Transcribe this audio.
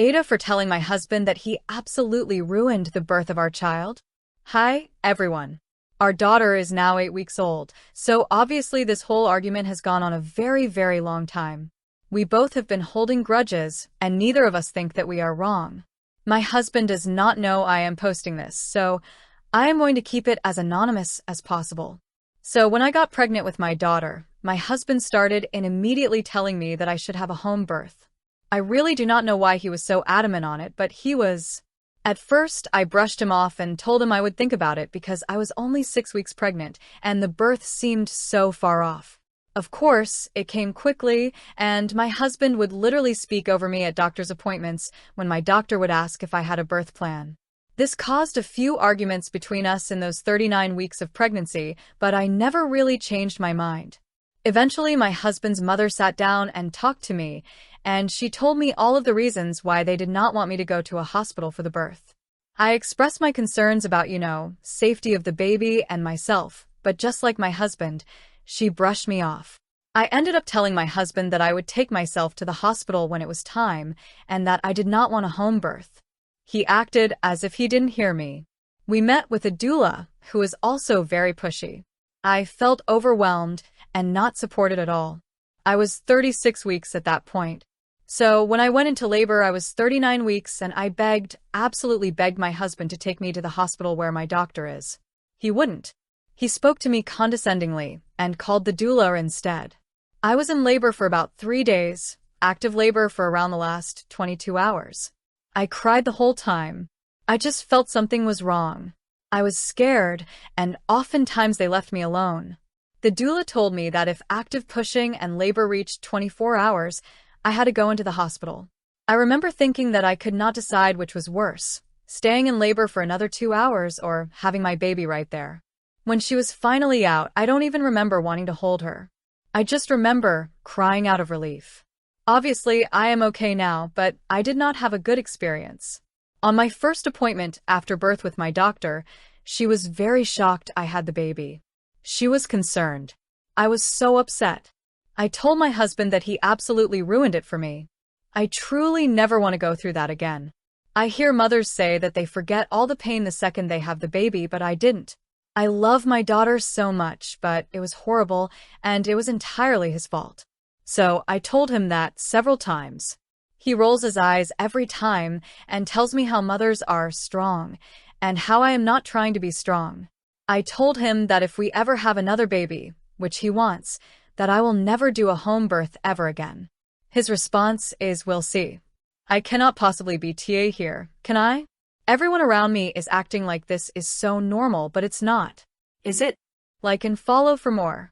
AITAH for telling my husband that he absolutely ruined the birth of our child. Hi, everyone. Our daughter is now 8 weeks old, so obviously this whole argument has gone on a very, very long time. We both have been holding grudges, and neither of us think that we are wrong. My husband does not know I am posting this, so I am going to keep it as anonymous as possible. So when I got pregnant with my daughter, my husband started in immediately telling me that I should have a home birth. I really do not know why he was so adamant on it, but he was. At first, I brushed him off and told him I would think about it because I was only 6 weeks pregnant and the birth seemed so far off. Of course, it came quickly, and my husband would literally speak over me at doctor's appointments when my doctor would ask if I had a birth plan. This caused a few arguments between us in those 39 weeks of pregnancy, but I never really changed my mind. Eventually, my husband's mother sat down and talked to me, and she told me all of the reasons why they did not want me to go to a hospital for the birth. I expressed my concerns about, safety of the baby and myself, but just like my husband, she brushed me off. I ended up telling my husband that I would take myself to the hospital when it was time, and that I did not want a home birth. He acted as if he didn't hear me. We met with a doula, who was also very pushy. I felt overwhelmed and not supported at all. I was 36 weeks at that point. So when I went into labor, I was 39 weeks and I absolutely begged my husband to take me to the hospital where my doctor is. He wouldn't. He spoke to me condescendingly and called the doula instead. I was in labor for about 3 days, active labor for around the last 22 hours. I cried the whole time. I just felt something was wrong. I was scared, and oftentimes they left me alone. The doula told me that if active pushing and labor reached 24 hours, I had to go into the hospital. I remember thinking that I could not decide which was worse, staying in labor for another 2 hours or having my baby right there. When she was finally out, I don't even remember wanting to hold her. I just remember crying out of relief. Obviously, I am okay now, but I did not have a good experience. On my first appointment after birth with my doctor, she was very shocked I had the baby. She was concerned. I was so upset. I told my husband that he absolutely ruined it for me. I truly never want to go through that again. I hear mothers say that they forget all the pain the second they have the baby, but I didn't. I love my daughter so much, but it was horrible, and it was entirely his fault. So I told him that several times. He rolls his eyes every time and tells me how mothers are strong, and how I am not trying to be strong. I told him that if we ever have another baby, which he wants, that I will never do a home birth ever again. His response is, "We'll see." I cannot possibly be TA here, can I? Everyone around me is acting like this is so normal, but it's not. Is it? Like and follow for more.